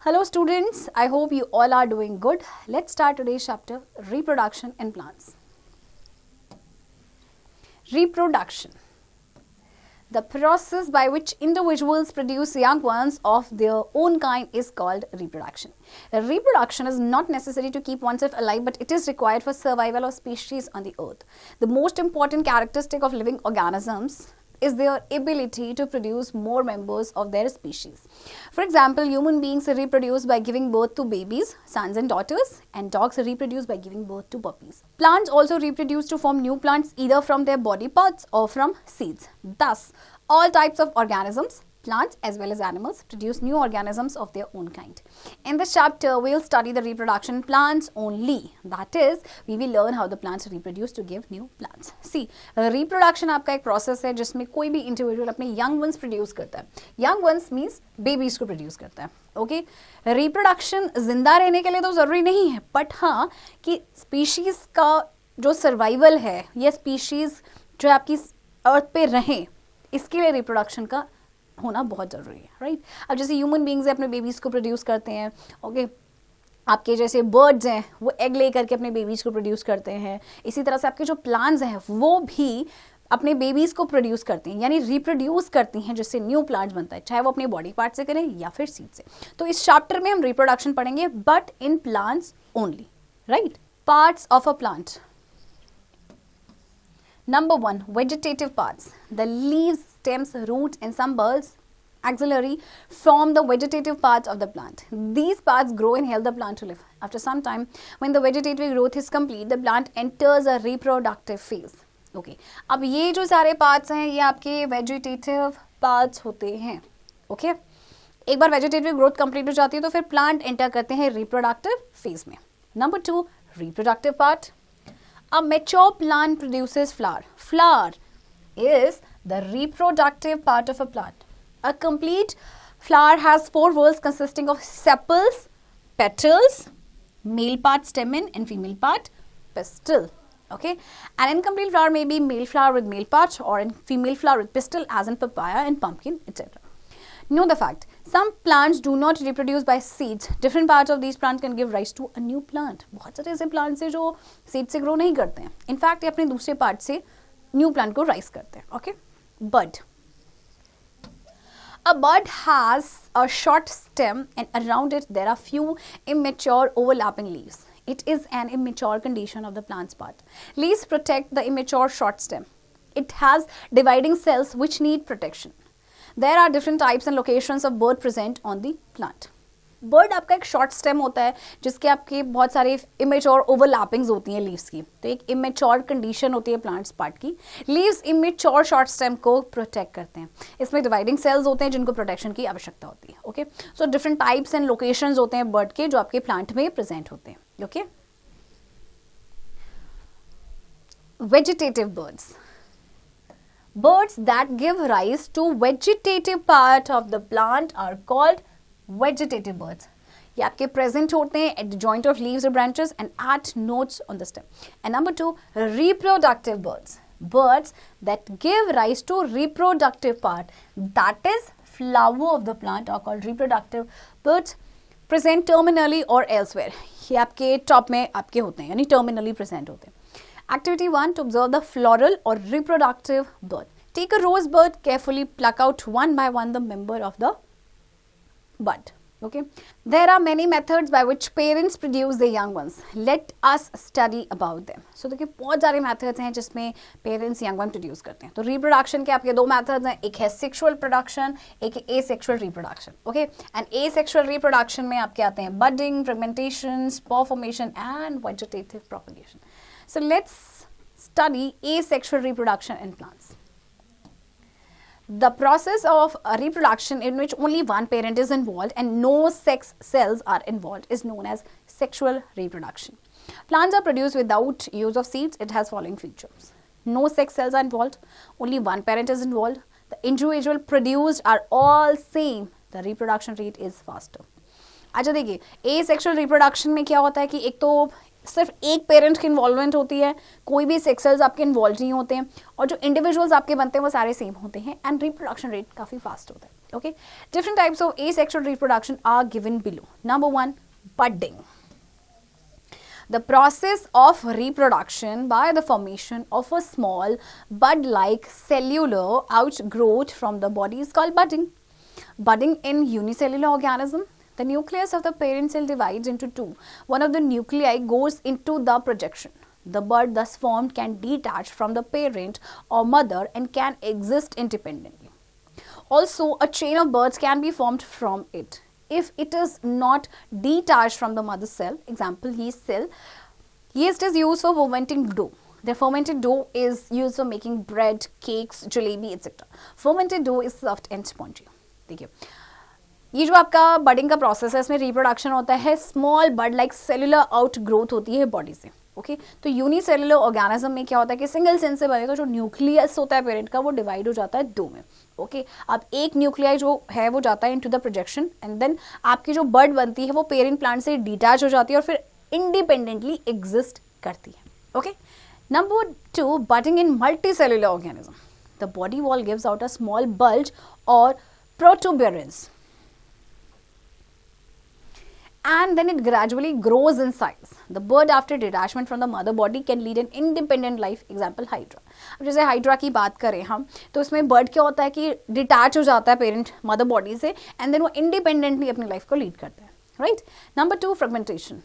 Hello students, I hope you all are doing good. Let's start today's chapter, reproduction in plants. Reproduction. The process by which individuals produce young ones of their own kind is called reproduction. Reproduction is not necessary to keep oneself alive, but it is required for survival of species on the earth. The most important characteristic of living organisms is their ability to produce more members of their species. For example, human beings reproduce by giving birth to babies, sons and daughters, and dogs reproduce by giving birth to puppies. Plants also reproduce to form new plants either from their body parts or from seeds. Thus, all types of organisms, plants as well as animals, produce new organisms of their own kind. In this chapter, we will study the reproduction in plants only. That is, we will learn how the plants reproduce to give new plants. See, reproduction आपका एक process है जिसमें कोई भी individual अपने young ones produce करता है. Young ones means babies को produce करता है. Okay? Reproduction जिंदा रहने के लिए तो ज़रूरी नहीं है, but हाँ कि species का जो survival है, ये species जो आपकी earth पे रहें, इसके लिए reproduction का होना बहुत ज़रूरी है, राइट? अब जैसे ह्यूमन बींग्स अपने बेबीज़ को प्रोड्यूस करते हैं, ओके? आपके जैसे बर्ड्स हैं वो एग ले करके अपने बेबीज़ को प्रोड्यूस करते हैं. इसी तरह से आपके जो प्लांट्स हैं वो भी अपने बेबीज़ को प्रोड्यूस करती हैं, यानी रिप्रोड्यूस करती हैं, जिससे न्यू प्लांट्स बनता है, चाहे वो अपने बॉडी पार्ट से करें या फिर सीड से. तो इस चैप्टर में हम रिप्रोडक्शन पढ़ेंगे, but in plants only, right? Parts of a plant. Number 1, vegetative parts. The leaves, stems, roots and some bulbs, axillary, form the vegetative parts of the plant. These parts grow and help the plant to live. After some time, when the vegetative growth is complete, the plant enters a reproductive phase. Okay. अब ये जो सारे parts हैं ये आपके vegetative parts होते हैं. Okay. एक बार vegetative growth complete हो जाती है तो फिर plant enter करते हैं reproductive phase में. Number 2, reproductive part. A mature plant produces flower. Flower is the reproductive part of a plant. A complete flower has 4 whorls consisting of sepals, petals, male part stamen and female part pistil. Okay, an incomplete flower may be male flower with male part or a female flower with pistil, as in papaya and pumpkin, etc. Know the fact, some plants do not reproduce by seeds. Different parts of these plants can give rise to a new plant. बहुत सारे ऐसे plants हैं जो seed से grow नहीं करते हैं. In fact, ये अपने दूसरे part से new plant को rise करते हैं. Okay? Bud. A bud has a short stem and around it there are few immature overlapping leaves. It is an immature condition of the plant's part. Leaves protect the immature short stem. It has dividing cells which need protection. There are different types and locations of bud present on the plant. Bud आपका एक short stem होता है जिसके आपके बहुत सारे immature overlappings होती हैं leaves की. तो एक immature condition होती है plants part की. Leaves immature short stem को protect करते हैं. इसमें dividing cells होते हैं जिनको protection की आवश्यकता होती है. Okay? So different types and locations होते हैं bud के जो आपके plant में present होते हैं. Okay? Vegetative birds. Birds that give rise to vegetative part of the plant are called vegetative birds. ये आपके present होते हैं at the joint of leaves or branches and at nodes on the stem. And number 2, reproductive birds. Birds that give rise to reproductive part, that is flower of the plant, are called reproductive birds. Present terminally or elsewhere. ये आपके top में आपके होते हैं, यानी terminally present होते हैं. Activity 1, to observe the floral or reproductive bird. Take a rose bud, carefully pluck out one by one the member of the bud. Okay. There are many methods by which parents produce their young ones. Let us study about them. So देखिए बहुत सारे methods हैं जिसमें parents young one produce करते हैं. तो reproduction के आपके 2 methods हैं. एक है sexual production, एक है asexual reproduction. Okay. And asexual reproduction में आपके आते हैं budding, fragmentation, spore formation and vegetative propagation. So let's study asexual reproduction in plants. The process of reproduction in which only one parent is involved and no sex cells are involved is known as sexual reproduction. Plants are produced without use of seeds. It has following features. No sex cells are involved. Only one parent is involved. The individual produced are all same. The reproduction rate is faster. अच्छा देखिए asexual reproduction में क्या होता है कि एक तो सिर्फ एक पेरेंट की इन्वॉल्वमेंट होती है, कोई भी सेक्स सेल्स आपके इन्वॉल्व नहीं होते हैं, और जो इंडिविजुअल्स आपके बनते हैं वो सारे सेम होते हैं, एंड रिप्रोडक्शन रेट काफ़ी फास्ट होता है. Okay, different types of asexual reproduction are given below. Number 1, budding. The process of reproduction by the formation of a small bud-like cellular outgrowth from the body is called budding. Budding in unicellular organism, the nucleus of the parent cell divides into two. One of the nuclei goes into the projection. The bud thus formed can detach from the parent or mother and can exist independently. Also, a chain of buds can be formed from it. If it is not detached from the mother cell, example yeast cell, yeast is used for fermenting dough. The fermented dough is used for making bread, cakes, jalebi, etc. Fermented dough is soft and spongy. देखिए, ये जो आपका budding का process है, इसमें reproduction होता है, small बड like cellular out growth होती है बॉडी से. ओके, तो यूनिसेलुलर ऑर्गेनिज्म में क्या होता है कि सिंगल सेल से बनेगा जो न्यूक्लियस होता है पेरेंट का, वो डिवाइड हो जाता है दो में. ओके, अब एक न्यूक्लियाई जो है वो जाता है into the projection, and then आपकी जो बड बनती है वो पेरेंट प्लांट से डिटैच हो जाती है और फिर इंडिपेंडेंटली एग्जिस्ट करती है. Okay, number 2, budding in multicellular organism. The body wall gives out a small bulge और प्रोटूबरेंस, and then it gradually grows in size. The bird after detachment from the mother body can lead an independent life. Example hydra. अब जैसे hydra की बात करें हम, तो इसमें bird क्या होता है कि डिटैच हो जाता है पेरेंट मदर बॉडी से, एंड देन वो इंडिपेंडेंटली अपनी लाइफ को लीड करते हैं. Right. Number 2, fragmentation.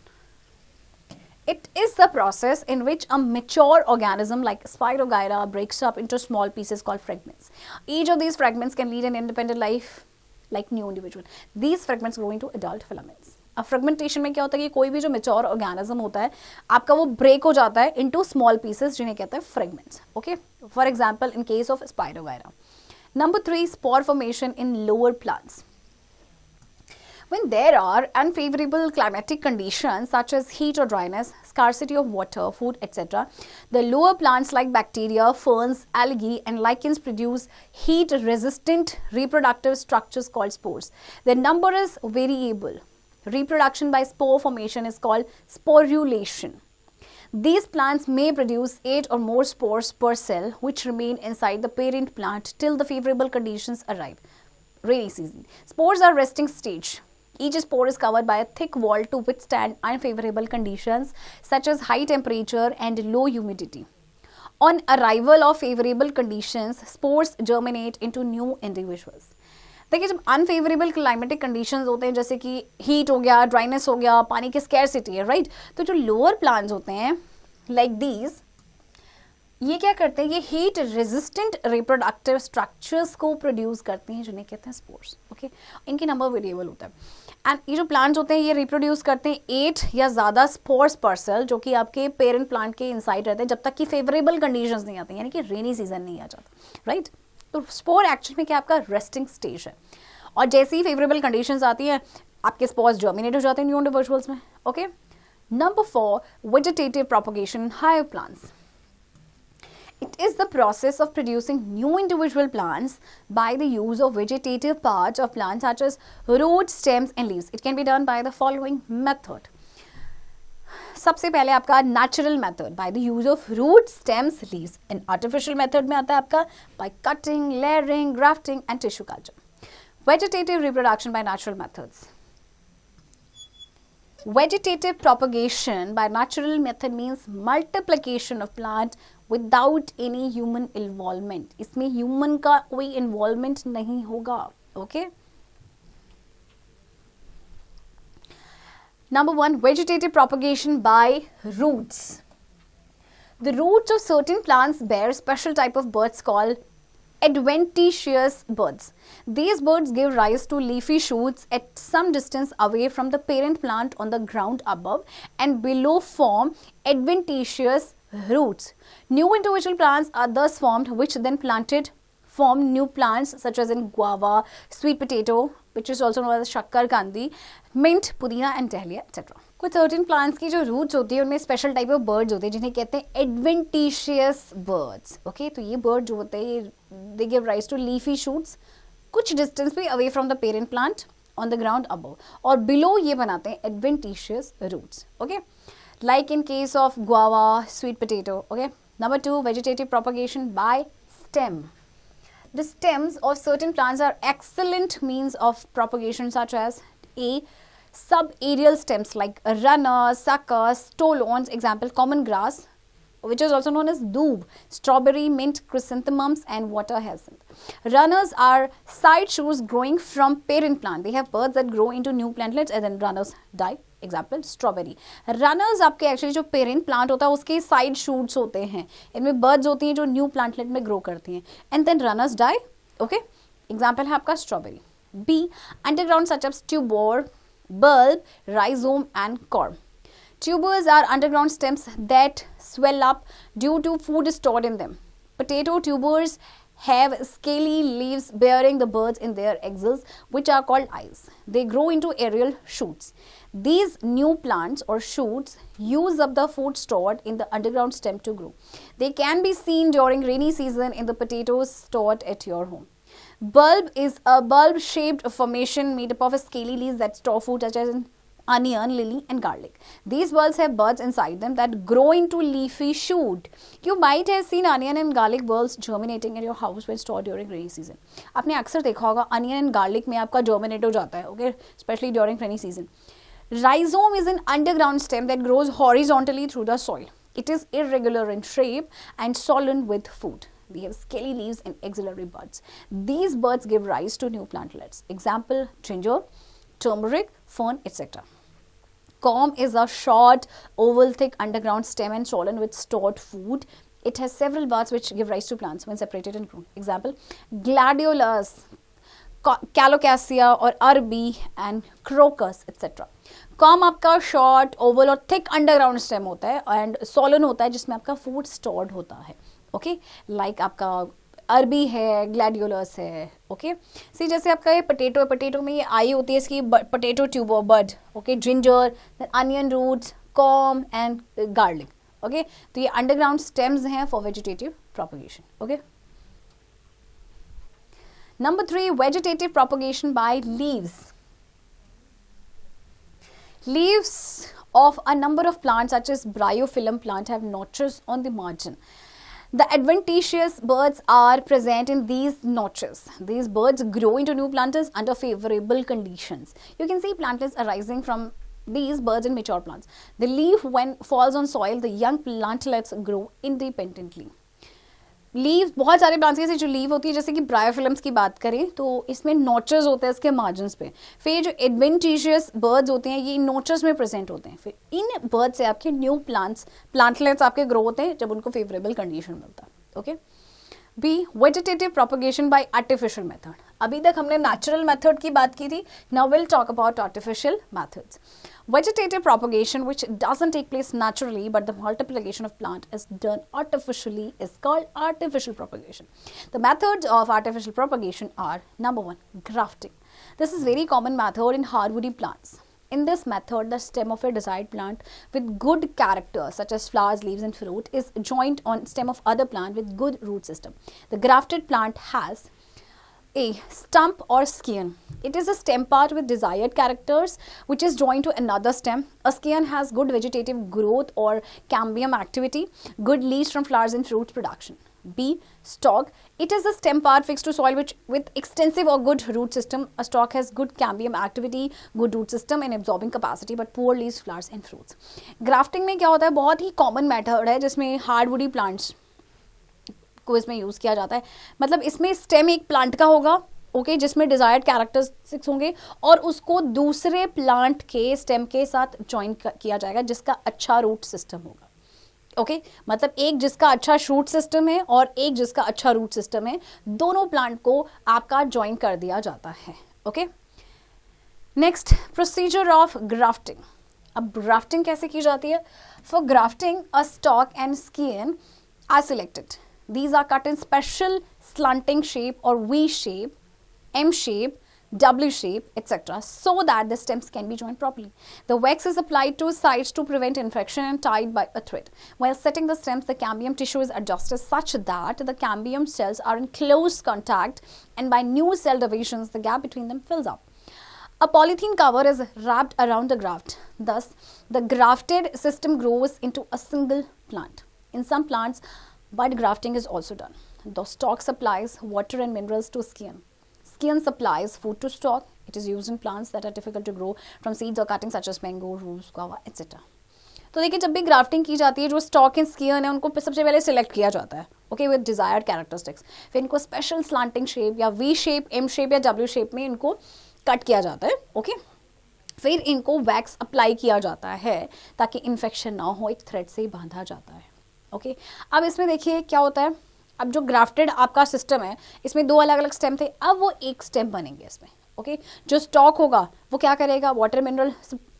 It is the process in which a mature organism like Spirogyra breaks up into small pieces called fragments. Each of these fragments can lead an independent life like new individual. These fragments grow into adult filaments. अब fragmentation में क्या होता है कि कोई भी जो mature organism होता है आपका वो ब्रेक हो जाता है इनटू स्मॉल पीसेस जिन्हें कहते हैं fragments. Okay, for example in case of spirogyra. Number 3, spore formation in lower plants. When there are unfavorable climatic conditions such as heat or dryness, scarcity of water, food, etc., the lower plants like bacteria, ferns, algae, and lichens produce heat-resistant reproductive structures called spores. Their number is variable. Reproduction by spore formation is called sporulation. These plants may produce 8 or more spores per cell, which remain inside the parent plant till the favorable conditions arrive. Rainy season. Spores are resting stage. Each spore is covered by a thick wall to withstand unfavorable conditions such as high temperature and low humidity. On arrival of favorable conditions, spores germinate into new individuals. देखिए, जब unfavourable climatic conditions होते हैं जैसे कि heat हो गया, dryness हो गया, पानी की स्कैरसिटी है, राइट, तो जो लोअर प्लांट्स होते हैं लाइक दीज, ये क्या करते हैं, ये हीट रेजिस्टेंट रिप्रोडक्टिव स्ट्रक्चर्स को प्रोड्यूस करते हैं जिन्हें कहते हैं स्पोर्स. ओके, इनकी नंबर वेरिएबल होता है, एंड ये जो प्लांट्स होते हैं ये रिप्रोड्यूस करते हैं 8 या ज़्यादा स्पोर्स पर सेल, जो कि आपके पेरेंट प्लांट के इनसाइड रहते हैं जब तक कि फेवरेबल कंडीशंस नहीं आती, यानी कि रेनी सीजन नहीं आ जाता. राइट, तो स्पोर एक्चुअल में क्या आपका रेस्टिंग स्टेज है, और जैसे ही फेवरेबल कंडीशंस आती हैं आपके स्पोर्स जर्मिनेट हो जाते हैं न्यू इंडिविजुअल्स में. Okay, number 4, vegetative propagation in higher plants. It is the process of producing new individual plants by the use of vegetative parts of plants such as roots, stems and leaves. It can be done by the following method. सबसे पहले आपका natural method by the use of roots, stems, leaves. And artificial method में आता है आपका by cutting, layering, grafting and tissue culture. Vegetative reproduction by natural methods. Vegetative propagation by natural method means multiplication of plant without any human involvement. इसमें human का कोई involvement नहीं होगा. Okay? Number 1, vegetative propagation by roots. The roots of certain plants bear special type of buds called adventitious buds. These buds give rise to leafy shoots at some distance away from the parent plant on the ground above and below form adventitious roots. New individual plants are thus formed which then planted form new plants such as in guava, sweet potato, which is also known as shakkar kandi, mint, pudina and dahlia, etc. कुछ certain plants की जो roots होती है उनमें special type of birds होते हैं जिन्हें कहते हैं एडवेंटिशियस बर्ड्स. ओके, तो ये बर्ड जो होते हैं they give rise to leafy shoots कुछ डिस्टेंस पे away from the parent plant on the ground above, और बिलो ये बनाते हैं adventitious roots. Okay, like in case of guava, sweet potato. Okay. Number 2, vegetative propagation by stem. The stems of certain plants are excellent means of propagation, such as A, subaerial stems like runners, suckers, stolons, example common grass, which is also known as doob, strawberry, mint, chrysanthemums, and water hyacinth. Runners are side shoots growing from parent plant. They have buds that grow into new plantlets and then runners die. Example strawberry. Runners आपके actually जो parent plant होता है उसके side shoots होते हैं, इनमें birds होती हैं जो न्यू प्लांटलेट में ग्रो करती हैं, and then runners die. Okay, example है आपका स्ट्रॉबेरी. बी, अंडरग्राउंड सचअप्स tuber, bulb, rhizome, and corm. Tubers are underground stems that swell up due to food stored in them. Potato tubers have scaly leaves bearing the buds in their axils, which are called eyes. They grow into aerial shoots. These new plants or shoots use up the food stored in the underground stem to grow. They can be seen during rainy season in the potatoes stored at your home. Bulb is a bulb-shaped formation made up of scaly leaves that store food such as onion, lily, and garlic. These bulbs have buds inside them that grow into leafy shoot. You might have seen onion and garlic bulbs germinating in your house when stored during rainy season. आपने अक्सर देखा होगा onion and garlic में आपका germinate हो जाता है, okay, especially during rainy season. Rhizome is an underground stem that grows horizontally through the soil. It is irregular in shape and swollen with food. They have scaly leaves and axillary buds. These buds give rise to new plantlets. Example, ginger, turmeric, fern, etc. Corm is a short, oval, thick underground stem and swollen with stored food. It has several buds which give rise to plants when separated and grown. Example, gladiolus, calocasia or arbi, and crocus, etc. Corm आपका short, oval और thick underground stem होता है and swollen होता है जिसमें आपका food stored होता है. ओके, लाइक आपका अरबी है, ग्लैडियोलस है. ओके, सी जैसे आपका ये पोटैटो है, पोटैटो में ये आई होती है इसकी potato tuber bud. Okay, ginger, then onion roots, corm and garlic. Okay, तो ये अंडरग्राउंड स्टेम्स हैं for vegetative propagation. Okay, number 3, vegetative propagation by leaves. Leaves of a number of plants such as bryophyllum plant have notches on the margin. The adventitious buds are present in these notches. These buds grow into new planters under favorable conditions. You can see plantlets arising from these buds in mature plants. The leaf, when falls on soil, the young plantlets grow independently. Leave बहुत सारे plants के जो leave होती है, जैसे कि ब्रायोफिलम्स की बात करें तो इसमें नोचेस होते हैं इसके मार्जिन्स पे. फिर जो एडवेंटिशियस बर्ड्स होते हैं ये नोचेस में प्रेजेंट होते हैं. फिर इन बर्ड से आपके न्यू प्लांटलेट्स आपके ग्रो होते हैं जब उनको फेवरेबल कंडीशन मिलता है. Okay, B, vegetative propagation by artificial method. अभी तक हमने नेचुरल मेथड की बात की थी. Now will talk about artificial methods. Vegetative propagation, which doesn't take place naturally but the multiplication of plant is done artificially, is called artificial propagation. The methods of artificial propagation are: number 1, grafting. This is very common method in hardwoody plants. In this method, the stem of a desired plant with good character such as flowers, leaves and fruit is joined on stem of other plant with good root system. The grafted plant has A, stump or scion. It is a stem part with desired characters which is joined to another stem. A scion has good vegetative growth or cambium activity, good leaves from flowers and fruits production. B, stalk. It is a stem part fixed to soil which with extensive or good root system. A stalk has good cambium activity, good root system and absorbing capacity but poor leaves, flowers and fruits. Grafting में क्या होता है, बहुत ही common method है जिसमें hardwoody plants को इसमें use किया जाता है. मतलब इसमें स्टेम एक प्लांट का होगा, ओके, जिसमें डिजायर्ड कैरेक्टरिस्टिक्स होंगे और उसको दूसरे प्लांट के स्टेम के साथ ज्वाइन किया जाएगा जिसका अच्छा रूट सिस्टम होगा. ओके, मतलब एक जिसका अच्छा शूट सिस्टम है और एक जिसका अच्छा रूट सिस्टम है, दोनों प्लांट को आपका ज्वाइन कर दिया जाता है. Okay, next, procedure of grafting. अब ग्राफ्टिंग कैसे की जाती है? For grafting a stock and skin are selected. These are cut in special slanting shape or V shape, M shape, W shape, etc. so that the stems can be joined properly. The wax is applied to sides to prevent infection and tied by a thread. While setting the stems, the cambium tissue is adjusted such that the cambium cells are in close contact and by new cell divisions, the gap between them fills up. A polythene cover is wrapped around the graft. Thus, the grafted system grows into a single plant. In some plants, bud grafting is also done. The stalk supplies water and minerals to scion. Scion supplies food to stalk. It is used in plants that are difficult to grow from seeds or cuttings such as mango, rose, guava, etc. तो देखिए जब भी grafting की जाती है जो stock and स्कियन है उनको सबसे पहले सिलेक्ट किया जाता है ओके विद डिजायर्ड कैरेक्टरिस्टिक्स. फिर इनको स्पेशल स्लांटिंग शेप या वी शेप, एम शेप या डब्ल्यू शेप में इनको कट किया जाता है ओके. फिर इनको वैक्स अप्लाई किया जाता है ताकि इन्फेक्शन ना हो, एक थ्रेड से ही बांधा जाता है ओके. अब इसमें देखिए क्या होता है, अब जो ग्राफ्टेड आपका सिस्टम है इसमें दो अलग अलग स्टेम थे, अब वो एक स्टेम बनेंगे इसमें ओके. जो स्टॉक होगा वो क्या करेगा, वाटर मिनरल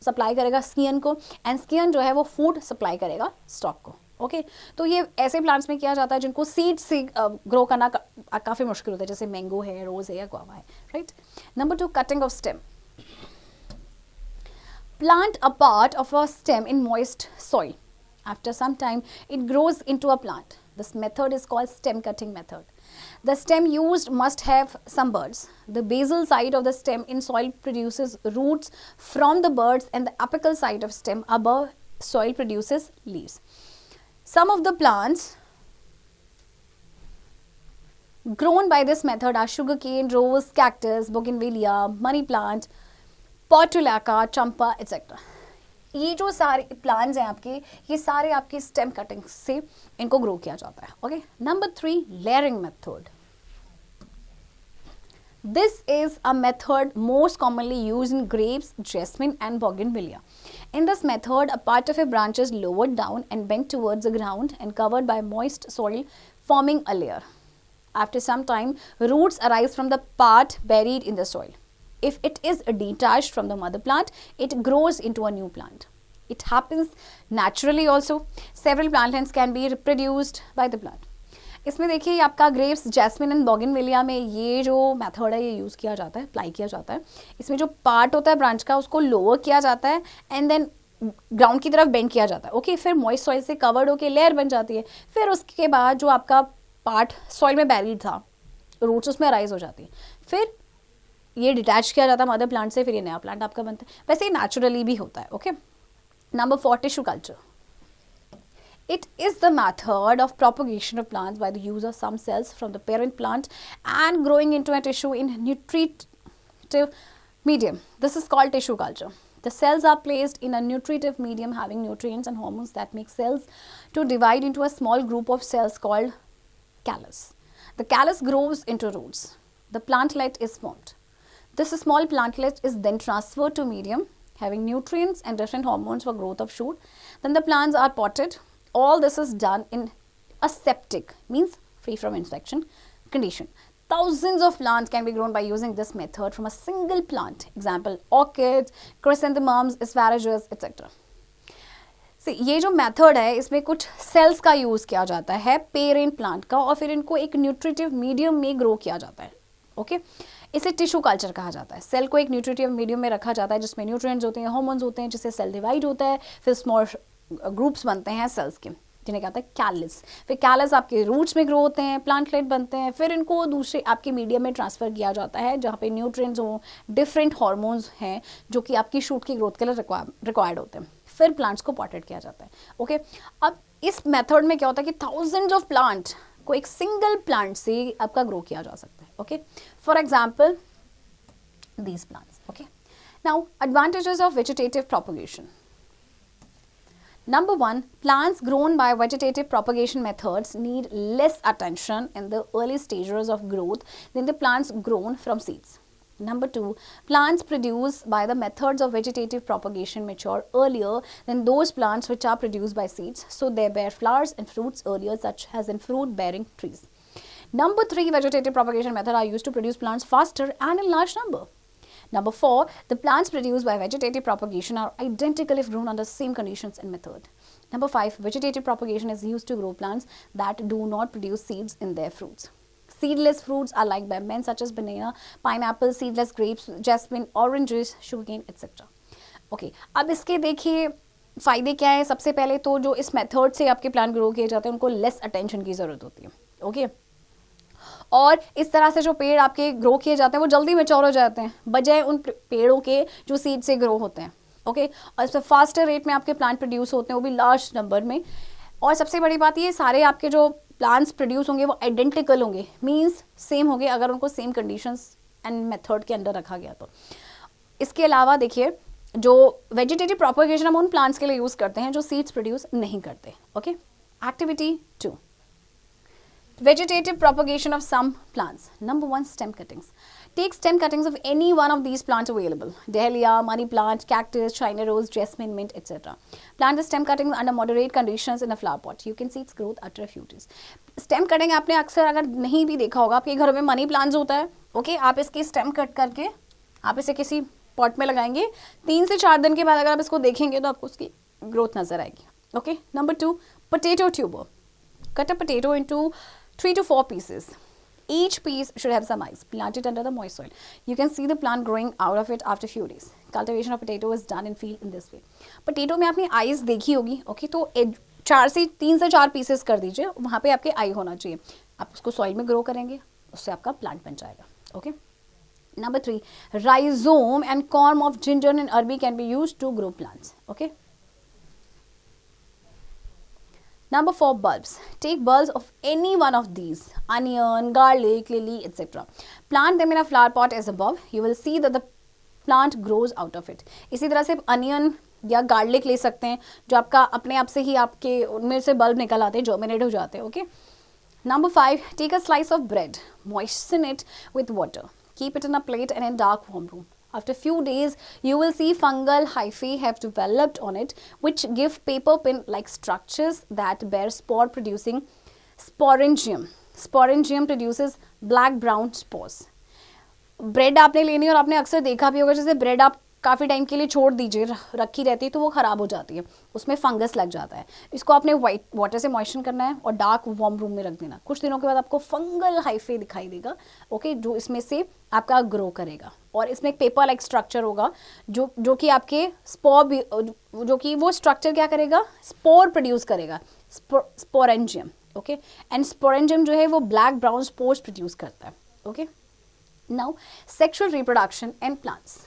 सप्लाई करेगा स्कियन को, एंड स्कियन जो है वो फूड सप्लाई करेगा स्टॉक को ओके. तो ये ऐसे प्लांट्स में किया जाता है जिनको सीड से ग्रो करना काफ़ी मुश्किल होता है, जैसे मैंगो है, रोज है या गुआवा है right. Number 2, cutting of stem. Plant a part of a stem in moist soil. After some time, it grows into a plant. This method is called stem cutting method. The stem used must have some buds. The basal side of the stem in soil produces roots from the buds, and the apical side of stem above soil produces leaves. Some of the plants grown by this method are sugarcane, rose, cactus, bougainvillea, money plant, portulaca, champa etcetera. ये जो सारे plants हैं आपके, ये सारे आपके stem cutting से इनको ग्रो किया जाता है okay. Number 3, layering method. This is a method most commonly used in grapes, jasmine and bougainvillea. In this method, a part of a branch is lowered down and bent towards the ground and covered by moist soil, forming a layer. After some time, roots arise from the part buried in the soil. If it is detached from the mother plant, it grows into a new plant. It happens naturally also. Several plantlets can be reproduced by the plant. इसमें देखिए आपका grapes, jasmine and बॉगिनविलिया में ये जो method है ये use किया जाता है, अप्लाई किया जाता है. इसमें जो पार्ट होता है ब्रांच का उसको लोअर किया जाता है एंड देन ग्राउंड की तरफ बेंड किया जाता है ओके. फिर मॉइस्ट सॉइल से कवर्ड होकर लेयर बन जाती है. फिर उसके बाद जो आपका पार्ट सॉइल में बैरिड था, रूट्स उसमें राइज हो जाती है. फिर ये डिटैच किया जाता है मदर प्लांट से, फिर ये नया प्लांट आपका बनता है. वैसे ही नेचुरली भी होता है okay. Number 4, tissue culture. It is the method of propagation of plants by the use of some cells from the parent plant and growing into a tissue in nutritive medium. This is called tissue culture. The cells are placed in a nutritive medium having nutrients and hormones that make cells to divide into a small group of cells called callus. The callus grows into roots. The plantlet is formed. This small plantlet is then transferred to medium having nutrients and different hormones for growth of shoot. Then the plants are potted. All this is done in aseptic, means free from infection condition. Thousands of plants can be grown by using this method from a single plant. Example, orchids, chrysanthemums, asparagus, etc. See, ये जो method है इसमें कुछ sales का use किया जाता है parent plant का और फिर इनको एक न्यूट्रिटिव मीडियम में ग्रो किया जाता है ओके. इसे टिश्यू कल्चर कहा जाता है. सेल को एक न्यूट्रिटिव मीडियम में रखा जाता है जिसमें न्यूट्रिएंट्स होते हैं, हार्मोन्स होते हैं, जिससे सेल डिवाइड होता है. फिर स्मॉल ग्रुप्स बनते हैं सेल्स के जिन्हें कहते हैं कैलस. फिर कैलस आपके रूट्स में ग्रो होते हैं, प्लांटलेट बनते हैं. फिर इनको दूसरे आपके मीडियम में ट्रांसफ़र किया जाता है जहाँ पे न्यूट्रिएंट्स हो, डिफरेंट हार्मोन्स हैं जो कि आपकी शूट की ग्रोथ के लिए रिक्वायर्ड होते हैं. फिर प्लांट्स को पॉटेड किया जाता है ओके. अब इस मेथड में क्या होता है कि थाउजेंड्स ऑफ प्लांट को एक सिंगल प्लांट से आपका ग्रो किया जा सकता है okay. For example these plants okay. Now advantages of vegetative propagation. Number 1, plants grown by vegetative propagation methods need less attention in the early stages of growth than the plants grown from seeds. Number 2, plants produced by the methods of vegetative propagation mature earlier than those plants which are produced by seeds, so they bear flowers and fruits earlier, such as in fruit bearing trees. Number 3, vegetative propagation methods are used to produce plants faster and in large number. Number 4, the plants produced by vegetative propagation are identical if grown under same conditions and method. Number 5, vegetative propagation is used to grow plants that do not produce seeds in their fruits. Seedless fruits are liked by men such as banana, pineapple, seedless grapes, jasmine, oranges, sugarcane, etc. Okay, अब इसके देखिए फ़ायदे क्या है. सबसे पहले तो जो इस मेथड से आपके प्लांट ग्रो किए जाते हैं उनको लेस अटेंशन की ज़रूरत होती है ओके. और इस तरह से जो पेड़ आपके ग्रो किए जाते हैं वो जल्दी मैच्योर हो जाते हैं बजाय उन पेड़ों के जो सीड से ग्रो होते हैं। ओके, और इससे फास्टर रेट में आपके प्लांट प्रोड्यूस होते हैं, वो भी लार्ज नंबर में। और सबसे बड़ी बात ये, सारे आपके जो प्लांट्स प्रोड्यूस होंगे वो आइडेंटिकल होंगे, मीन्स सेम होंगे अगर उनको सेम कंडीशंस एंड मेथड के अंडर रखा गया तो। इसके अलावा देखिए, जो वेजिटेटिव प्रोपगेशन हम उन प्लांट्स के लिए यूज करते हैं जो सीड्स प्रोड्यूस नहीं करते। Okay, activity 2, vegetative propagation of some plants. Number 1, stem cuttings. Take stem cuttings of any one of these plants available: dahlia, money plant, cactus, china rose, jasmine, mint, etc. Plant the stem cuttings under moderate conditions in a flower pot. You can see its growth after a few days. Stem cutting आपने अक्सर अगर नहीं भी देखा होगा, आपके घरों में मनी प्लांट्स होता है। ओके, आप इसकी स्टेम कट करके आप इसे किसी पॉट में लगाएंगे, 3 से 4 दिन के बाद अगर आप इसको देखेंगे तो आपको उसकी ग्रोथ नजर आएगी। Okay, number 2, potato tuber. Cut a potato into 3 to 4 pieces. Each piece should have some eyes. Plant it under the moist soil. You can see the plant growing out of it after few days. Cultivation of potato is done in field in this way. Potato में आपने eyes देखी होगी। Okay, तो 3 से 4 pieces कर दीजिए, वहाँ पे आपके आई होना चाहिए। आप उसको सॉइल में ग्रो करेंगे, उससे आपका प्लांट बन जाएगा। Okay, number 3, rhizome and corm of ginger and arbi can be used to grow plants. Okay. Number 4, bulbs. Take bulbs of any one of these: onion, garlic, lily, etc. Plant them in a flower pot as above. You will see that the plant grows out of it. इसी तरह से onion या garlic ले सकते हैं, जो आपका अपने आप से ही आपके उनमें से बल्ब निकल आते हैं, जर्मिनेट हो जाते हैं। Okay, number 5, take a slice of bread, moisten it with water, keep it in a plate and in dark warm room. After few days, you will see fungal hyphae have developed on it, which give paper pin-like structures that bear spore-producing sporangium. Sporangium produces black-brown spores. Bread आपने लेनी है और आपने अक्सर देखा भी होगा, जैसे ब्रेड आप काफ़ी टाइम के लिए छोड़ दीजिए, रखी रहती है तो वो ख़राब हो जाती है, उसमें फंगस लग जाता है। इसको आपने वाइट वाटर से मॉइस्चर करना है और डार्क वार्म रूम में रख देना। कुछ दिनों के बाद आपको फंगल हाइफे दिखाई देगा। ओके, जो इसमें से आपका ग्रो करेगा और इसमें एक पेपर लाइक स्ट्रक्चर होगा जो कि आपके स्पोर, जो कि वो स्ट्रक्चर क्या करेगा, स्पोर प्रोड्यूस करेगा, स्पोरेंजियम। ओके, एंड स्पोरेंजियम जो है वो ब्लैक ब्राउन स्पोर्स प्रोड्यूस करता है। Okay, now sexual reproduction and plants.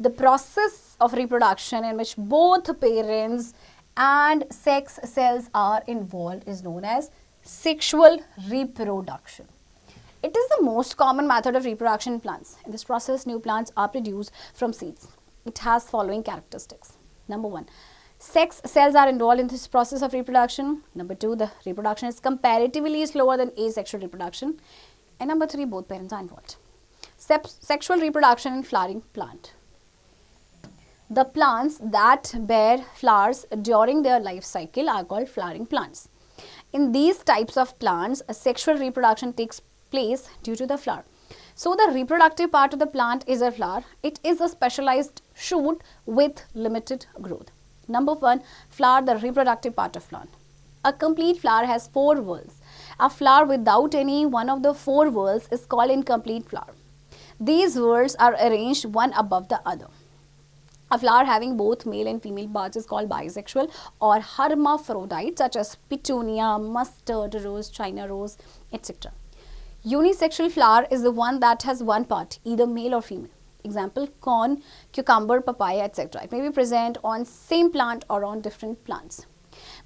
The process of reproduction in which both parents and sex cells are involved is known as sexual reproduction. It is the most common method of reproduction in plants. In this process, new plants are produced from seeds. It has following characteristics. Number 1, sex cells are involved in this process of reproduction. Number 2, the reproduction is comparatively slower than asexual reproduction. And number 3, both parents are involved. Sexual reproduction in flowering plant. The plants that bear flowers during their life cycle are called flowering plants. In these types of plants, a sexual reproduction takes place due to the flower. So the reproductive part of the plant is a flower. It is a specialized shoot with limited growth. Number 1, flower, the reproductive part of plant. A complete flower has 4 whorls. A flower without any one of the 4 whorls is called incomplete flower. These whorls are arranged one above the other. A flower having both male and female parts is called bisexual or hermaphrodite, such as petunia, mustard rose, china rose, etc. Unisexual flower is the one that has one part, either male or female. Example, corn, cucumber, papaya, etc. It may be present on same plant or on different plants.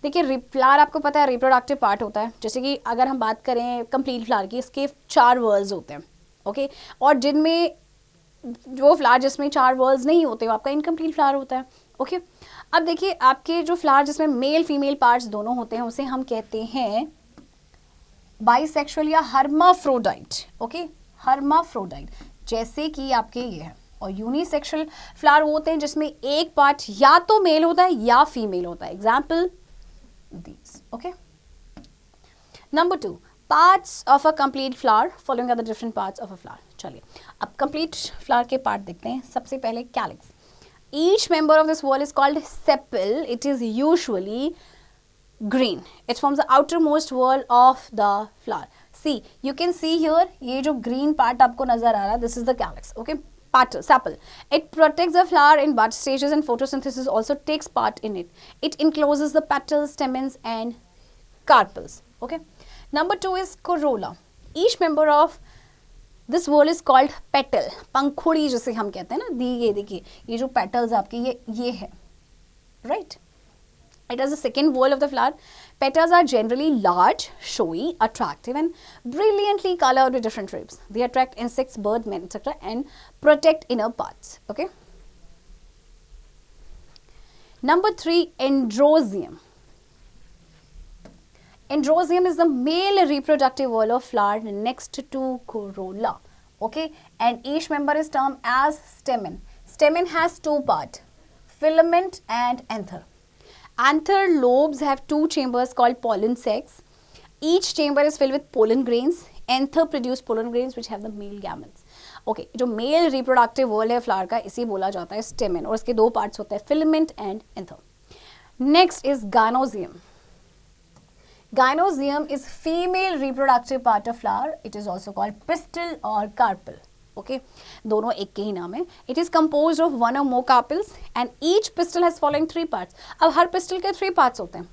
देखिए, flower आपको पता है reproductive part होता है। जैसे कि अगर हम बात करें कंप्लीट फ्लावर की, इसके 4 वर्ल्स होते हैं। ओके, और जिनमें जो फ्लावर जिसमें 4 वर्ल्स नहीं होते वो आपका इनकम्प्लीट फ्लावर होता है। ओके, अब देखिए, आपके जो फ्लावर जिसमें मेल फीमेल पार्ट्स दोनों होते हैं उसे हम कहते हैं बाइसेक्सुअल या हर्माफ्रोडाइट। ओके, हर्माफ्रोडाइट, जैसे कि आपके ये है। और यूनिसेक्सुअल फ्लावर होते हैं जिसमें एक पार्ट या तो मेल होता है या फीमेल होता है। Example these. Okay, number 2, parts of a complete flower following are the different parts of a flower. चलिए, अब कंप्लीट फ्लावर के पार्ट देखते हैं। सबसे पहले calyx. Each member of this wall is called sepal. It is usually green. It forms the outermost wall of the flower. See, you can see here, ये जो green part आपको नजर आ रहा है, this is the calyx. Okay, sepal. It protects the flower in bud stages and photosynthesis also takes part in it. It encloses the petals, stamens, and carpels. Okay. Number 2 is corolla. Each member of this whorl is called petal, पंखुड़ी जिसे हम कहते हैं ना, दी ये देखिए ये जो पेटल्स आपके ये है, right. It is the second whorl of the flower. Petals are generally large, showy, attractive and brilliantly colored with different shapes. They attract insects, birds, men, etc. and protect inner parts. Okay. Number 3, androecium. Androecium is the male reproductive whorl of flower next to corolla. Okay. And each member is termed as stamen. Stamen has 2 parts, filament and anther. Anther lobes have 2 chambers called pollen sacs. Each chamber is filled with pollen grains. Anther produce pollen grains which have the male gametes. Okay, जो male reproductive whorl है flower का, इसी बोला जाता है stamen, और इसके 2 parts होते हैं filament and anther. Next is gynoecium. Gynoecium is female reproductive part of flower. It is also called pistil or carpel. Okay, दोनों एक के ही नाम है. It is composed of 1 or more carpels and each pistil has following 3 parts. अब हर pistil के 3 parts होते हैं.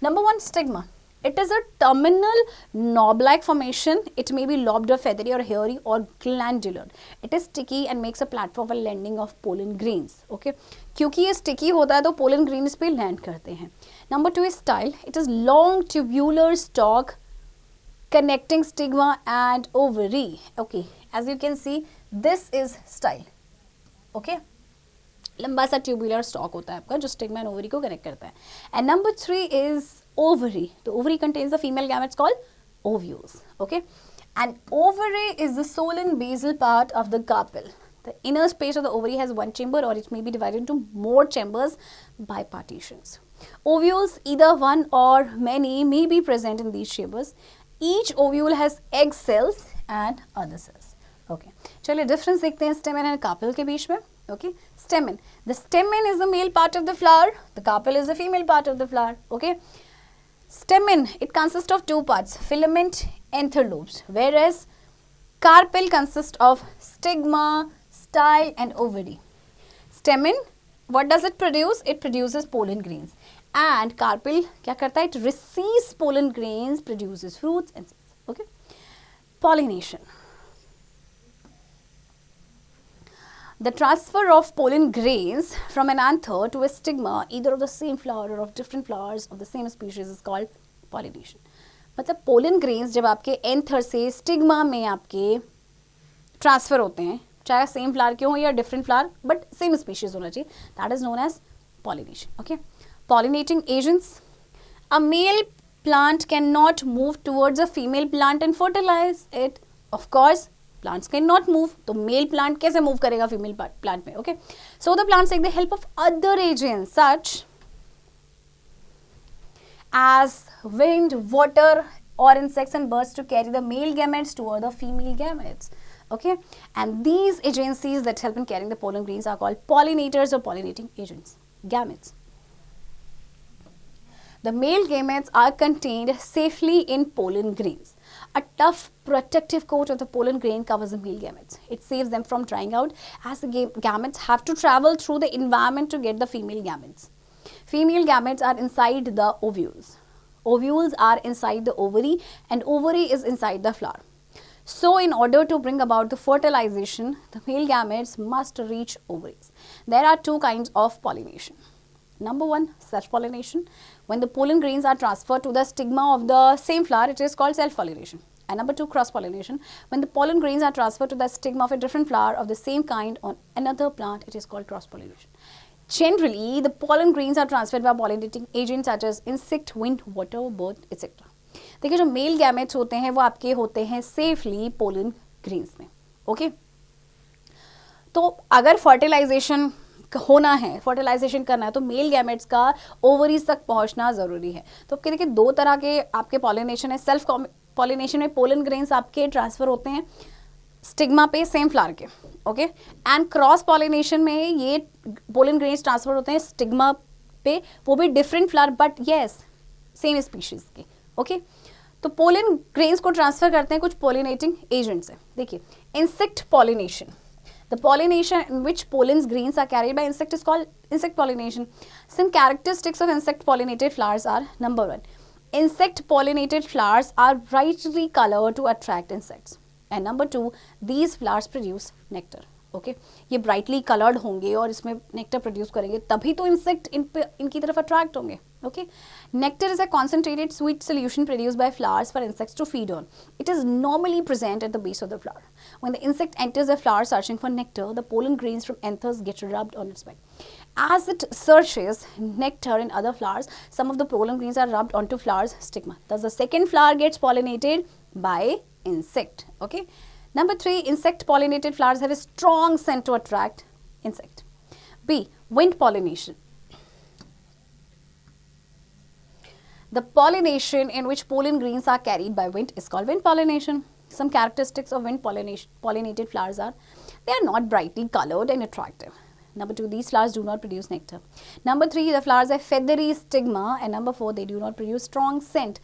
Number 1, stigma. It is a terminal knob-like formation. It may be lobed or feathery or hairy or glandular. It is sticky and makes a platform for landing of pollen grains. Okay, क्योंकि ये sticky होता है तो pollen grains पे land करते हैं. Number 2 is style. It is long tubular stalk connecting stigma and ovary. Okay, as you can see, this is style. Okay, लंबा सा ट्यूबुलर स्टॉक होता है आपका जो स्टिग्मा एंड ओवरी को कनेक्ट करता है. And number 3 is ovary. The ovary contains the female gametes called ovules. Okay, and ovary is the sole and basal part of the carpel. The inner space of the ovary has 1 chamber or it may be divided into more chambers by partitions. Ovules, either 1 or many, may be present in these chambers. Each ovule has egg cells and other cells. Okay, चलिए difference देखते हैं stamen and carpel के बीच में. Okay, stamen. The stamen is the male part of the flower. The carpel is the female part of the flower. Okay, stamen, it consists of 2 parts, filament, anther lobes, whereas carpel consists of stigma, style and ovary. Stamen, what does it produce? It produces pollen grains. And carpel क्या करता है? It receives pollen grains, produces fruits and seeds. Okay, pollination. The transfer of pollen grains from an anther to a stigma, either of the same flower or of different flowers of the same species, is called pollination. मतलब pollen grains जब आपके anther से stigma में आपके transfer होते हैं, चाहे same flower के हो या different flower, but same species होना चाहिए, that is known as pollination. Okay, pollinating agents. A male plant cannot move towards a female plant and fertilize it. Of course, plants cannot move, तो male plant कैसे move करेगा female plant में? Okay, so the plants take the help of other agents such as wind, water, or insects and birds to carry the male gametes toward the female gametes. Okay, and these agencies that help in carrying the pollen grains are called pollinators or pollinating agents, gametes. The male gametes are contained safely in pollen grains. A tough protective coat of the pollen grain covers the male gametes. It saves them from drying out as the gametes have to travel through the environment to get the female gametes. Female gametes are inside the ovules. Ovules are inside the ovary and ovary is inside the flower. So in order to bring about the fertilization, the male gametes must reach ovaries. There are 2 kinds of pollination. Number 1, self-pollination. When the pollen grains are transferred to the stigma of the same flower, it is called self-pollination. And number 2, cross-pollination. When the pollen grains are transferred to the stigma of a different flower of the same kind on another plant, it is called cross-pollination. Generally, the pollen grains are transferred by pollinating agents such as insect, wind, water, bird, etc. देखिए जो male gametes होते हैं वो आपके होते हैं safely pollen grains में. Okay, तो अगर फर्टिलाइजेशन होना है, फर्टिलाइजेशन करना है, तो मेल गैमेट्स का ओवरीज तक पहुंचना जरूरी है. तो देखिए 2 तरह के आपके पॉलिनेशन है. सेल्फ पॉलिनेशन में पोलन ग्रेन्स आपके ट्रांसफर होते हैं स्टिग्मा पे सेम फ्लावर के. ओके, एंड क्रॉस पॉलिनेशन में ये पोलन ग्रेन्स ट्रांसफर होते हैं स्टिग्मा पे, वो भी different flower but yes same species के. ओके, तो पोलन ग्रेन्स को ट्रांसफर करते हैं कुछ पॉलिनेटिंग एजेंट्स है. देखिए insect pollination. The pollination in which pollen grains are carried by insect is called insect pollination. Some characteristics of insect pollinated flowers are: number 1, insect pollinated flowers are brightly colored to attract insects. And number 2, these flowers produce nectar. Okay ये brightly coloured होंगे और इसमें nectar produce करेंगे, तभी तो insect इनकी तरफ attract होंगे. Okay nectar is a concentrated sweet solution produced by flowers for insects to feed on. It is normally present at the base of the flower. When the insect enters the flower searching for nectar, the pollen grains from anthers get rubbed on its back. As it searches nectar in other flowers, some of the pollen grains are rubbed onto flower's stigma. Thus, the second flower gets pollinated by insect. Okay. Number 3, insect pollinated flowers have a strong scent to attract insect. B, wind pollination. The pollination in which pollen grains are carried by wind is called wind pollination. Some characteristics of wind pollinated flowers are they are not brightly colored and attractive. Number 2, these flowers do not produce nectar. Number 3, the flowers have feathery stigma. And number 4, they do not produce strong scent.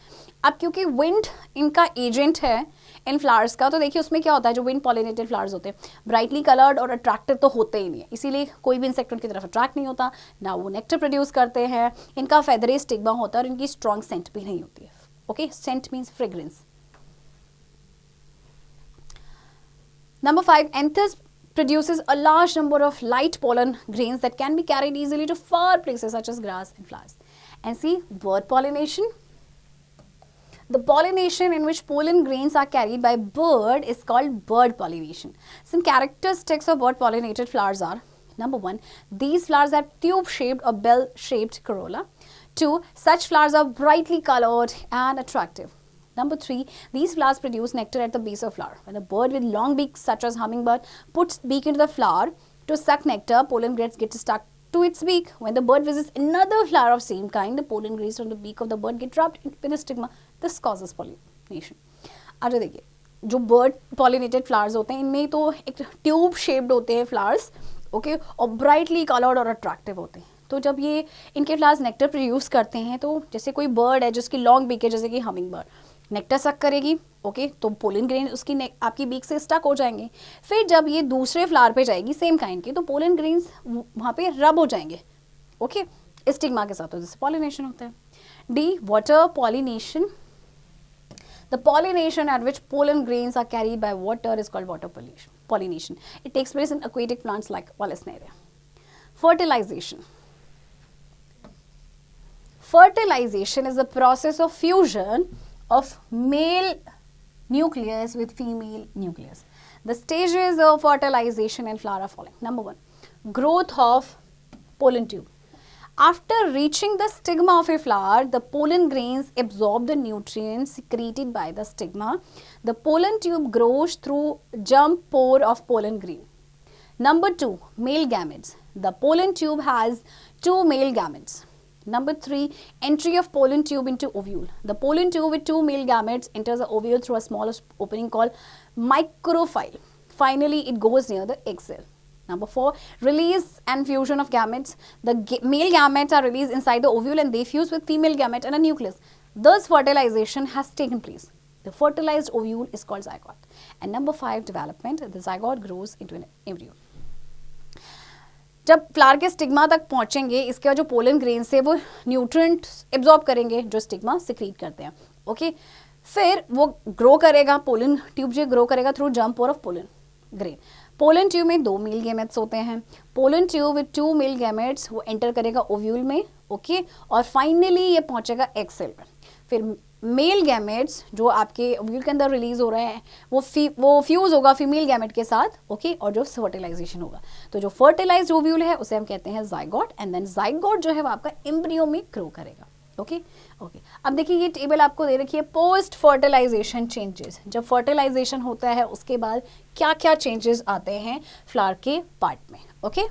अब क्योंकि wind इनका agent है इन flowers का, तो देखिए उसमें क्या होता है, जो विंड पॉलिनेटेड फ्लावर्स होते हैं ब्राइटली कलर्ड और अट्रैक्टिव तो होते ही नहीं है, इसीलिए कोई भी इंसेक्ट उनकी तरफ अट्रैक्ट नहीं होता, ना वो नेक्टर प्रोड्यूस करते हैं, इनका फेदरी स्टिग्मा होता है और इनकी स्ट्रॉन्ग सेंट भी नहीं होती है. Okay scent means fragrance. Number 5, anthers produces a large number of light pollen grains that can be carried easily to far places such as grass and flowers. And see, bird pollination. The pollination in which pollen grains are carried by bird is called bird pollination. Some characteristics of bird pollinated flowers are: number 1, these flowers have tube-shaped or bell-shaped corolla. 2, such flowers are brightly colored and attractive. Number 3, these flowers produce nectar at the base of flower. When a bird with long beaks such as hummingbird puts beak into the flower to suck nectar, pollen grains get stuck to its beak. When the bird visits another flower of same kind, the pollen grains from the beak of the bird get trapped with the stigma. This causes pollination. अच्छा देखिए, जो bird pollinated flowers होते हैं इनमें तो एक tube shaped होते हैं फ्लावर्स, ओके, और ब्राइटली कलर्ड और अट्रैक्टिव होते हैं. तो जब ये इनके फ्लावर्स नेक्टर प्रोड्यूस करते हैं, तो जैसे कोई बर्ड है जिसकी लॉन्ग बीक है, जैसे कि हमिंग बर्ड, नेक्टर सक करेगी, ओके, तो पोलन ग्रेन उसकी आपकी बीक से स्टक हो जाएंगे. फिर जब ये दूसरे फ्लावर पे जाएगी सेम काइंड की, तो पोलन ग्रेन्स वहाँ पे रब हो जाएंगे, ओके, स्टिग्मा के साथ, तो जिससे पॉलिनेशन होता है. D, water pollination. The pollination at which pollen grains are carried by water is called water pollination. It takes place in aquatic plants like Vallisneria. Fertilization. Fertilization is the process of fusion of male nucleus with female nucleus. The stages of fertilization in flower are following. Number 1, growth of pollen tube. After reaching the stigma of a flower, the pollen grains absorb the nutrients secreted by the stigma. The pollen tube grows through jump pore of pollen grain. Number 2, male gametes. The pollen tube has 2 male gametes. Number 3, entry of pollen tube into ovule. The pollen tube with 2 male gametes enters the ovule through a small opening called micropyle. Finally, it goes near the egg cell. Number 4, release and fusion of gametes. The male gametes are released inside the ovule and they fuse with female gamete and a nucleus. Thus, fertilization has taken place. The fertilized ovule is called zygote. And number 5, development. The zygote grows into an embryo. जब flower के stigma तक पहुंचेंगे, इसके बाद जो pollen grains है वो nutrient absorb करेंगे जो स्टिग्मा सिक्रीट करते हैं, ओके. फिर वो ग्रो करेगा, पोलन ट्यूब जो ग्रो करेगा through jump of pollen grain. Pollen tube में 2 मेल गैमेट्स होते हैं. Pollen tube with 2 male gametes वो एंटर करेगा ओव्यूल में, ओके, और फाइनली ये पहुंचेगा एग सेल में. फिर मेल गैमेट्स जो आपके ओव्यूल के अंदर रिलीज हो रहे हैं वो फ्यूज होगा फीमेल गैमेट के साथ, ओके, और जो फर्टिलाइजेशन होगा. तो जो फर्टिलाइज्ड ओव्यूल है उसे हम कहते हैं जाइगोट, एंड देन जाइगोट जो है वो आपका एम्ब्रियो में ग्रो करेगा, ओके. अब देखिए ये टेबल आपको दे रखी है पोस्ट फर्टिलाइजेशन चेंजेस. जब फर्टिलाइजेशन होता है उसके बाद क्या क्या चेंजेस आते हैं फ्लावर के पार्ट में, okay.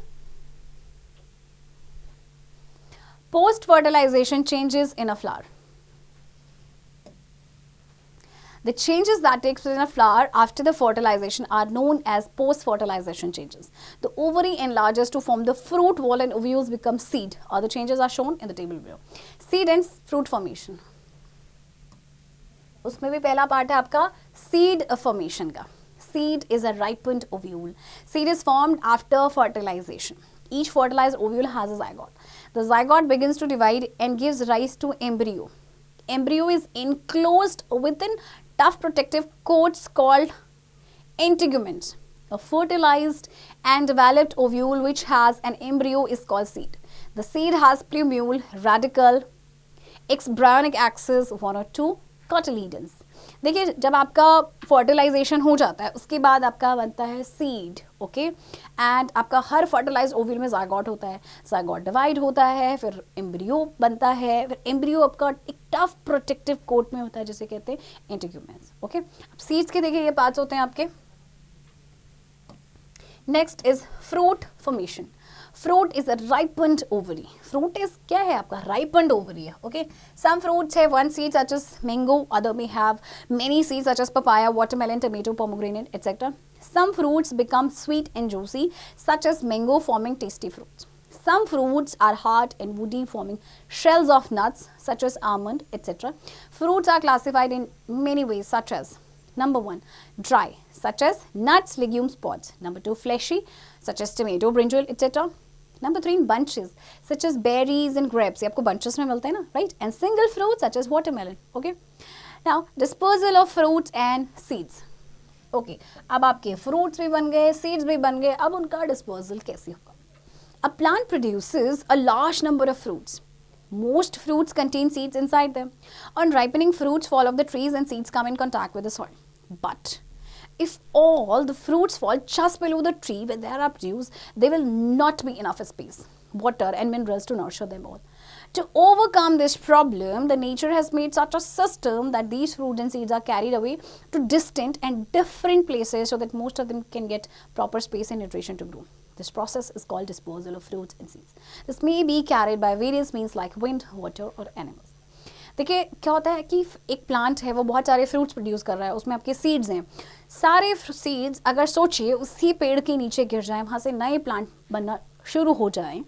Post fertilisation changes in a flower. The changes that take place in a flower after the fertilization are known as post-fertilization changes. The ovary enlarges to form the fruit wall and ovules become seed. Other changes are shown in the table below. Seed and fruit formation. उसमें भी पहला part है आपका seed formation का. Seed is a ripened ovule. Seed is formed after fertilization. Each fertilized ovule has a zygote. The zygote begins to divide and gives rise to embryo. embryo is enclosed within tough protective coats called integuments. A fertilized and developed ovule which has an embryo is called seed. The seed has plumule, radicle, exembryonic axis, one or two cotyledons. देखिए जब आपका fertilisation हो जाता है उसके बाद आपका बनता है सीड, ओके, एंड आपका हर फर्टिलाइज्ड ओव्यूल में जायगोट होता है, जायगोट डिवाइड होता है, फिर एम्ब्रियो बनता है, फिर एम्ब्रियो आपका एक टफ प्रोटेक्टिव कोट में होता है जिसे कहते हैं इंटीग्यूमेंट्स, ओके। अब सीड्स के देखिए ये पार्ट्स होते हैं आपके। Next is fruit formation. Fruit is a ripened ovary. Fruit is क्या है आपका ripened ovary है, okay. Some fruits have one seed such as mango, other may have many seeds such as papaya, watermelon, tomato, pomegranate, etc. Some fruits become sweet and juicy such as mango, forming tasty fruits. Some fruits are hard and woody, forming shells of nuts such as almond, etc. Fruits are classified in many ways such as number 1 dry such as nuts, legumes, pods. Number 2 fleshy such as tomato, brinjal, etc. Number 3 bunches such as berries and grapes. ये आपको bunches में मिलते हैं ना, right? And single fruits such as watermelon. Okay. Now dispersal of fruits and seeds. Okay. अब आपके fruits भी बन गए, seeds भी बन गए, अब उनका dispersal कैसे होगा? A plant produces a large number of fruits. Most fruits contain seeds inside them. On ripening, fruits fall off the trees and seeds come in contact with the soil. But if all the fruits fall just below the tree where they are produced, there will not be enough space, water and minerals to nurture them all. To overcome this problem, the nature has made such a system that these fruits and seeds are carried away to distant and different places so that most of them can get proper space and nutrition to grow. This process is called dispersal of fruits and seeds. This may be carried by various means like wind, water or animals. देखिए क्या होता है कि एक plant है वो बहुत सारे फ्रूट्स प्रोड्यूस कर रहा है, उसमें आपके सीड्स हैं, सारे सीड्स अगर सोचिए उसी पेड़ के नीचे गिर जाएं, वहाँ से नए प्लांट बनना शुरू हो जाएं,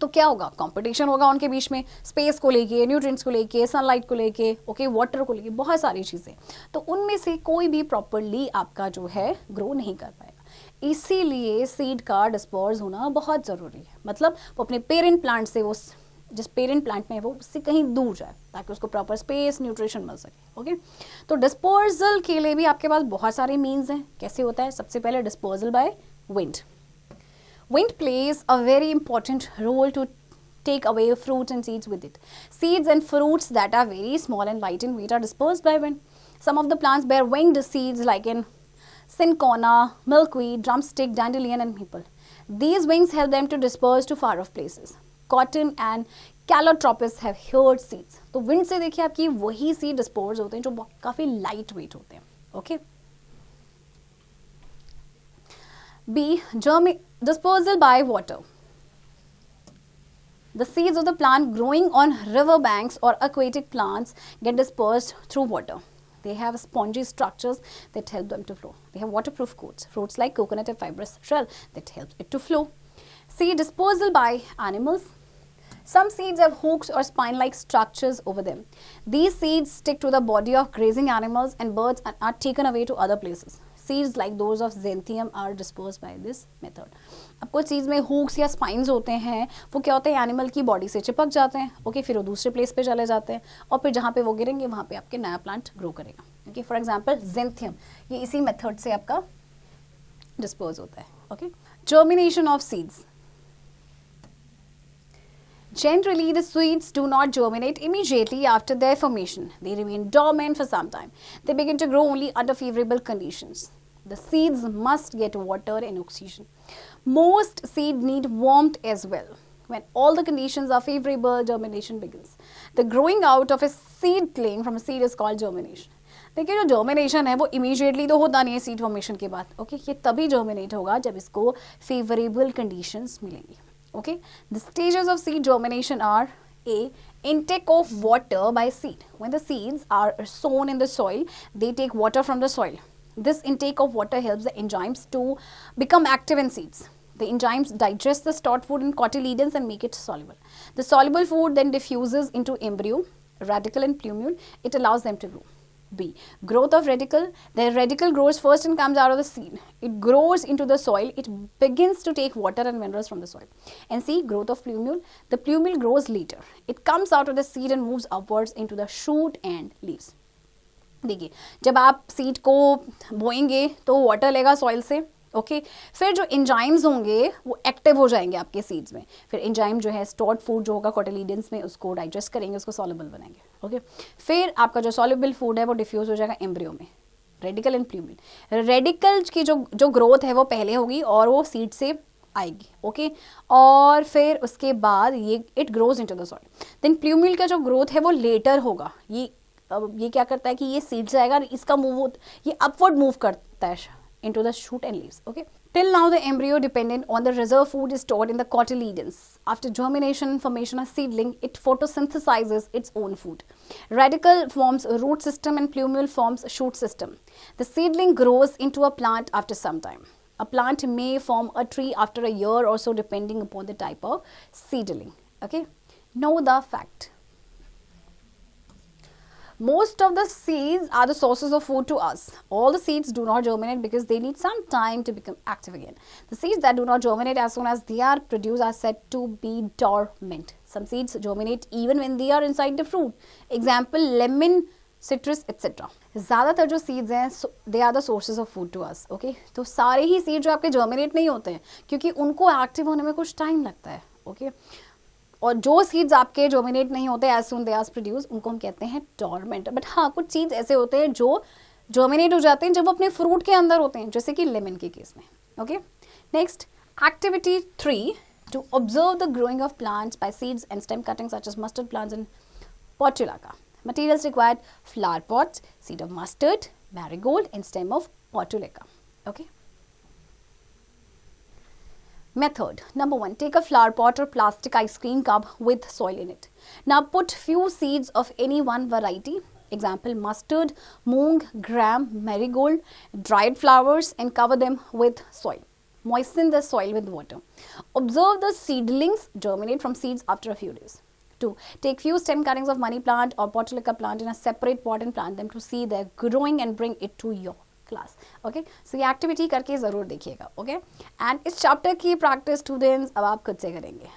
तो क्या होगा? कंपटीशन होगा उनके बीच में, स्पेस को लेके, न्यूट्रिएंट्स को लेके, सनलाइट को लेके, ओके, वाटर को लेके, बहुत सारी चीज़ें, तो उनमें से कोई भी प्रॉपरली आपका जो है ग्रो नहीं कर पाएगा। इसीलिए सीड का डिस्पर्स होना बहुत ज़रूरी है, मतलब वो अपने पेरेंट प्लांट से, वो जिस पेरेंट प्लांट में है वो उससे कहीं दूर जाए ताकि उसको प्रॉपर स्पेस, न्यूट्रिशन मिल सके, ओके। तो डिस्पर्सल के लिए भी आपके पास बहुत सारे मीन्स हैं। कैसे होता है? सबसे पहले dispersal by wind. Wind plays a very important role to take away fruits and seeds with it. Seeds and fruits that are very small and light in weight are dispersed by wind. Some of the plants bear winged seeds like in cinchona, milkweed, drumstick, dandelion and maple. These wings help them to disperse to far off places. Cotton and calotropis have haired seeds. तो wind से देखिए आपकी वही seed disperse होते हैं जो काफ़ी light weight होते हैं, okay? B. Dispersal by water. The seeds of the plant growing on river banks or aquatic plants get dispersed through water. They have spongy structures that help them to flow. They have waterproof coats. Fruits like coconut have fibrous shell that helps it to flow. C. Dispersal by animals. Some seeds have hooks or spine-like structures over them. These seeds stick to the body of grazing animals and birds and are taken away to other places. Seeds like those of xanthium are dispersed by this method. अब कुछ seeds में hooks या spines होते हैं, वो क्या होते हैं? एनिमल की बॉडी से चिपक जाते हैं, ओके, फिर वो दूसरे प्लेस पे चले जाते हैं और फिर जहाँ पे वो गिरेंगे वहाँ पे आपके नया प्लांट ग्रो करेगा, ओके। फॉर एग्जांपल xanthium, ये इसी मेथड से आपका डिस्पोज होता है, okay. Germination of seeds. Generally, the seeds do not germinate immediately after their formation. They remain dormant for some time. They begin to grow only under favorable conditions. The seeds must get water and oxygen. Most seeds need warmth as well. When all the conditions are favorable, germination begins. The growing out of a seedling from a seed is called germination. देखिए जो germination है वो immediately तो होता नहीं है seed formation के बाद, ओके। ये तभी जर्मिनेट होगा जब इसको फेवरेबल कंडीशंस मिलेंगी, okay. The stages of seed germination are A. Intake of water by seed. When the seeds are sown in the soil, they take water from the soil. This intake of water helps the enzymes to become active in seeds. The enzymes digest the stored food in cotyledons and make it soluble. The soluble food then diffuses into embryo, radicle and plumule. It allows them to grow. B. Growth of radicle. The radicle grows first and comes out of the seed. It grows into the soil. It begins to take water and minerals from the soil. And C. Growth of plumule. The plumule grows later. It comes out of the seed and moves upwards into the shoot and leaves. देखिए, जब आप seed को बोएंगे तो water लेगा soil से, okay फिर जो enzymes होंगे वो एक्टिव हो जाएंगे आपके सीड्स में, फिर एंजाइम जो है स्टोर्ड फूड जो होगा कोटिलीडन्स में उसको डाइजेस्ट करेंगे, उसको सॉल्युबल बनाएंगे, ओके फिर आपका जो सॉल्युबल फूड है वो डिफ्यूज हो जाएगा एम्ब्रियो में, रेडिकल एंड प्लूमिल। रेडिकल की जो ग्रोथ है वो पहले होगी और वो सीड से आएगी, ओके और फिर उसके बाद ये it grows into the soil. Then plumule का जो ग्रोथ है वो लेटर होगा, ये क्या करता है कि ये सीड से आएगा, इसका मूव ये अपवर्ड मूव करता है into the shoot and leaves. Okay, till now the embryo dependent on the reserve food is stored in the cotyledons. After germination and formation of seedling, it photosynthesizes its own food. Radicle forms a root system and plumule forms a shoot system. The seedling grows into a plant after some time. A plant may form a tree after a year or so depending upon the type of seedling. Okay, know the fact. Most of the seeds are the sources of food to us. All the seeds do not germinate because they need some time to become active again. The seeds that do not germinate as soon as they are produced are said to be dormant. Some seeds germinate even when they are inside the fruit. Example, lemon, citrus, etc. ज़्यादातर जो seeds हैं they are the sources of food to us. Okay? तो सारे ही seeds जो आपके germinate नहीं होते हैं क्योंकि उनको active होने में कुछ time लगता है. Okay? और जो सीड्स आपके जर्मिनेट नहीं होते as soon they are produce उनको हम कहते हैं डॉर्मेंट। बट हाँ कुछ सीड्स ऐसे होते हैं जो जर्मिनेट हो जाते हैं जब वो अपने फ्रूट के अंदर होते हैं, जैसे कि लेमन के केस में। Okay next activity 3 to observe the growing of plants by seeds and stem cutting such as mustard plants and portulaca. Materials required flower pot, seed of mustard, marigold and stem of portulaca. Okay Method number 1, take a flower pot or plastic ice cream cup with soil in it. Now put few seeds of any one variety, example mustard, moong, gram, marigold, dried flowers and cover them with soil. Moisten the soil with water. Observe the seedlings germinate from seeds after a few days. 2. Take few stem cuttings of money plant or portulaca plant in a separate pot and plant them to see their growing and bring it to your class. Okay so ये activity करके ज़रूर देखिएगा। Okay and इस chapter की practice students अब आप खुद से करेंगे।